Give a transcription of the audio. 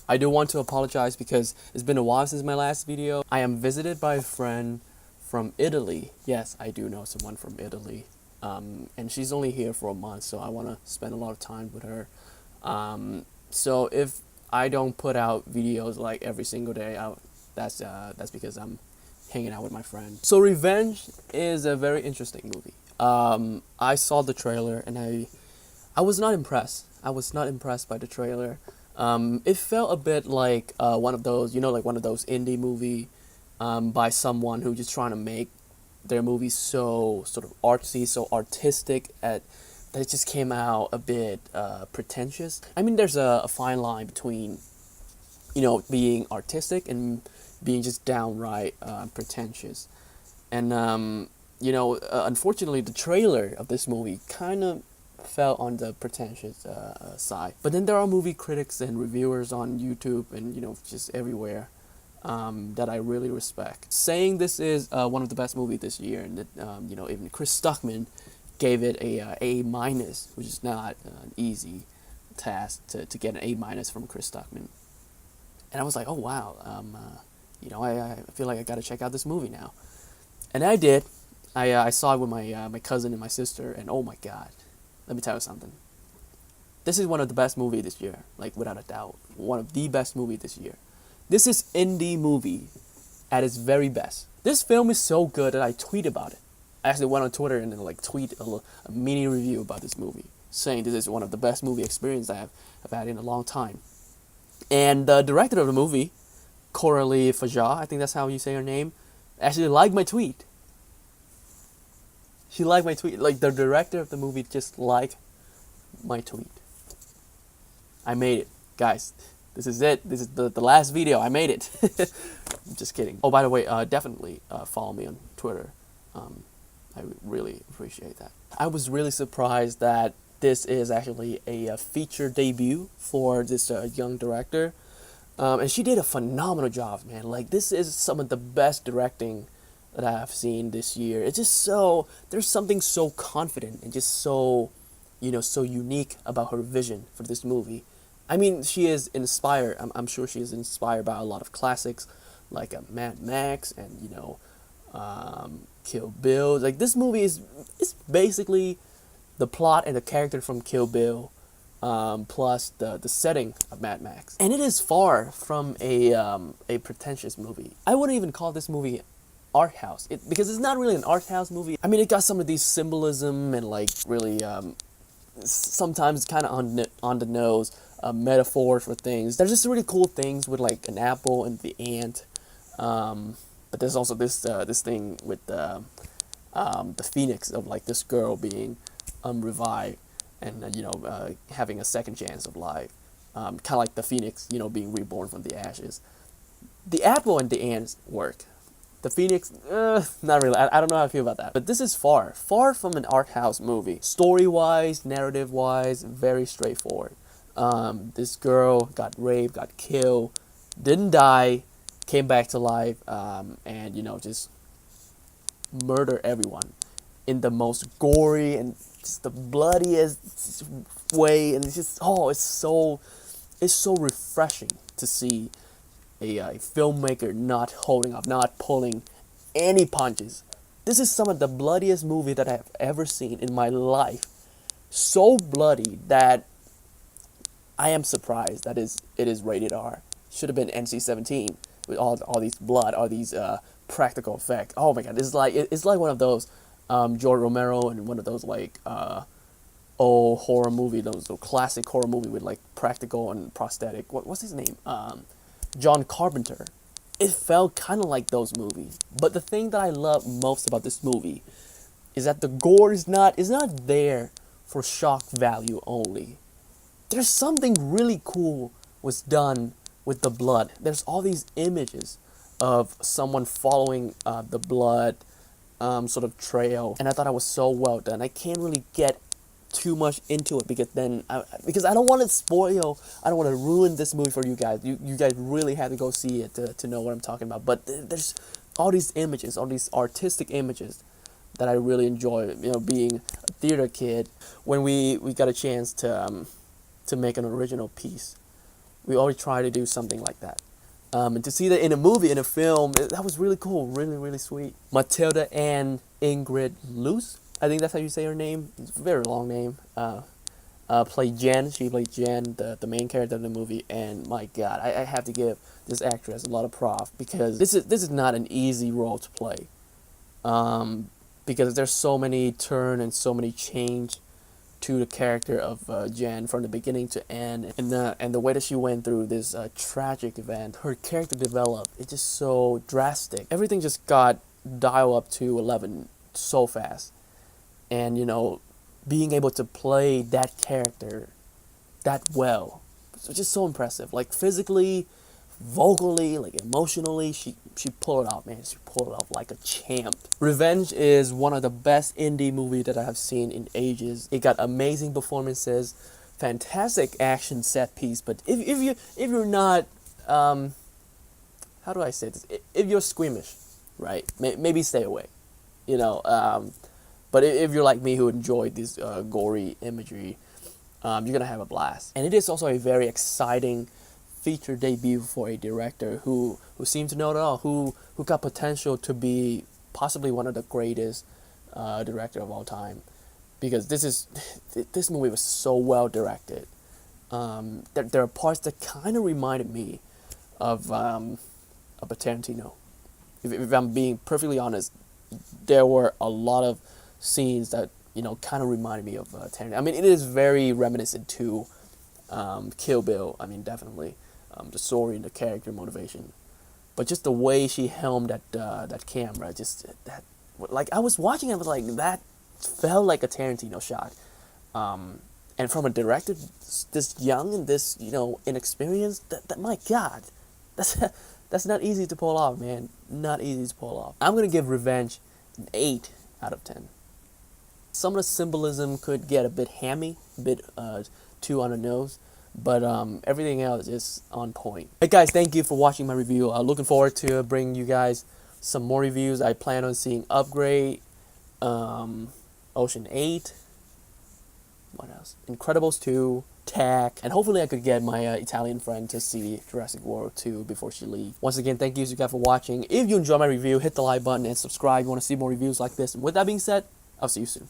I do want to apologize because it's been a while since my last video. I am visited by a friend from Italy. Yes, I do know someone from Italy. And she's only here for a month, so I want to spend a lot of time with her. So if I don't put out videos like every single day, that's because I'm hanging out with my friend. So Revenge is a very interesting movie. I saw the trailer and I was not impressed. I was not impressed by the trailer. It felt a bit like one of those, like one of those indie movie by someone who just trying to make their movie so sort of artsy, so artistic that it just came out a bit pretentious. I mean, there's a fine line between, being artistic and being just downright pretentious. And, unfortunately, the trailer of this movie kind of fell on the pretentious side. But then there are movie critics and reviewers on YouTube and, just everywhere that I really respect, saying this is one of the best movies this year, and that even Chris Stuckman gave it a minus, which is not an easy task to get an A- from Chris Stuckman. And I was like, oh wow, I feel like I gotta check out this movie now, and I did. I saw it with my cousin and my sister, and oh my god, let me tell you something. This is one of the best movies this year, like without a doubt, one of the best movies this year. This is indie movie at its very best. This film is so good that I tweet about it. I actually went on Twitter and then tweet a mini review about this movie, saying this is one of the best movie experiences I've had in a long time. And the director of the movie, Coralie Fajal, I think that's how you say her name, actually liked my tweet. She liked my tweet. Like, the director of the movie just liked my tweet. I made it. Guys, this is it. This is the last video. I made it. I'm just kidding. Oh, by the way, definitely follow me on Twitter. I really appreciate that. I was really surprised that this is actually a feature debut for this young director. And she did a phenomenal job, man. Like, this is some of the best directing that I have seen this year. It's just there's something so confident and just so unique about her vision for this movie. I mean, she is inspired. I'm sure she is inspired by a lot of classics like Mad Max and Kill Bill. Like, this movie is basically the plot and the character from Kill Bill, plus the setting of Mad Max. And it is far from a pretentious movie. I wouldn't even call this movie art house because it's not really an art house movie. I mean, it got some of these symbolism and really sometimes kind of on the nose metaphors for things. There's just really cool things with like an apple and the ant. But there's also this thing with the phoenix of like this girl being revived and having a second chance of life, kind of like the phoenix being reborn from the ashes. The apple and the ants work. The phoenix, not really. I don't know how I feel about that. But this is far from an art house movie. Story wise, narrative wise, very straightforward. This girl got raped, got killed, didn't die, came back to life, and just murder everyone in the most gory and just the bloodiest way. And it's just it's so refreshing to see a filmmaker not holding up, not pulling any punches. This is some of the bloodiest movie that I've ever seen in my life. So bloody that I am surprised that it is rated R. Should have been NC-17 with all these blood, all these practical effects. Oh my god, it's like one of those George Romero and one of those old horror movie, those classic horror movie with like practical and prosthetic. What's his name? John Carpenter. It felt kind of like those movies. But the thing that I love most about this movie is that the gore is not there for shock value only. There's something really cool was done with the blood. There's all these images of someone following the blood sort of trail, and I thought it was so well done. I can't really get too much into it because I don't want to spoil, I don't want to ruin this movie for you guys. You guys really have to go see it to know what I'm talking about. But there's all these images, all these artistic images that I really enjoy. Being a theater kid, when we got a chance to make an original piece We always try to do something like that. And to see that in a movie, in a film, that was really cool, really, really sweet. Matilda Ann Ingrid Luce, I think that's how you say her name. It's a very long name. Played Jen. She played Jen, the main character of the movie. And my God, I have to give this actress a lot of props, because this is not an easy role to play. Because there's so many turn and so many change to the character of Jen from the beginning to end, and the way that she went through this tragic event, her character developed. It's just so drastic. Everything just got dialed up to 11 so fast, and being able to play that character that well, it's just so impressive. Like physically, vocally, like emotionally, she pulled it off, man. She pulled it off like a champ. Revenge is one of the best indie movies that I have seen in ages. It got amazing performances, fantastic action set piece. But if you're not, how do I say this? If you're squeamish, right? Maybe stay away. But if you're like me, who enjoyed this gory imagery, you're gonna have a blast. And it is also a very exciting feature debut for a director who seems to know it all, who got potential to be possibly one of the greatest director of all time, because this movie was so well directed. There are parts that kind of reminded me of a Tarantino. If I'm being perfectly honest, there were a lot of scenes that kind of reminded me of Tarantino. I mean, it is very reminiscent to Kill Bill. I mean, definitely. The story and the character motivation, but just the way she helmed that camera, just that, like I was watching, I was like, that felt like a Tarantino shot, and from a director this young and this inexperienced, that my God, that's not easy to pull off, man. Not easy to pull off. I'm gonna give Revenge an 8 out of 10. Some of the symbolism could get a bit hammy, a bit too on the nose. But everything else is on point. Hey guys, thank you for watching my review. Looking forward to bringing you guys some more reviews. I plan on seeing Upgrade, Ocean 8, what else? Incredibles 2, Tack, and hopefully I could get my Italian friend to see Jurassic World 2 before she leaves. Once again, thank you guys for watching. If you enjoyed my review, hit the like button and subscribe if you want to see more reviews like this. And with that being said, I'll see you soon.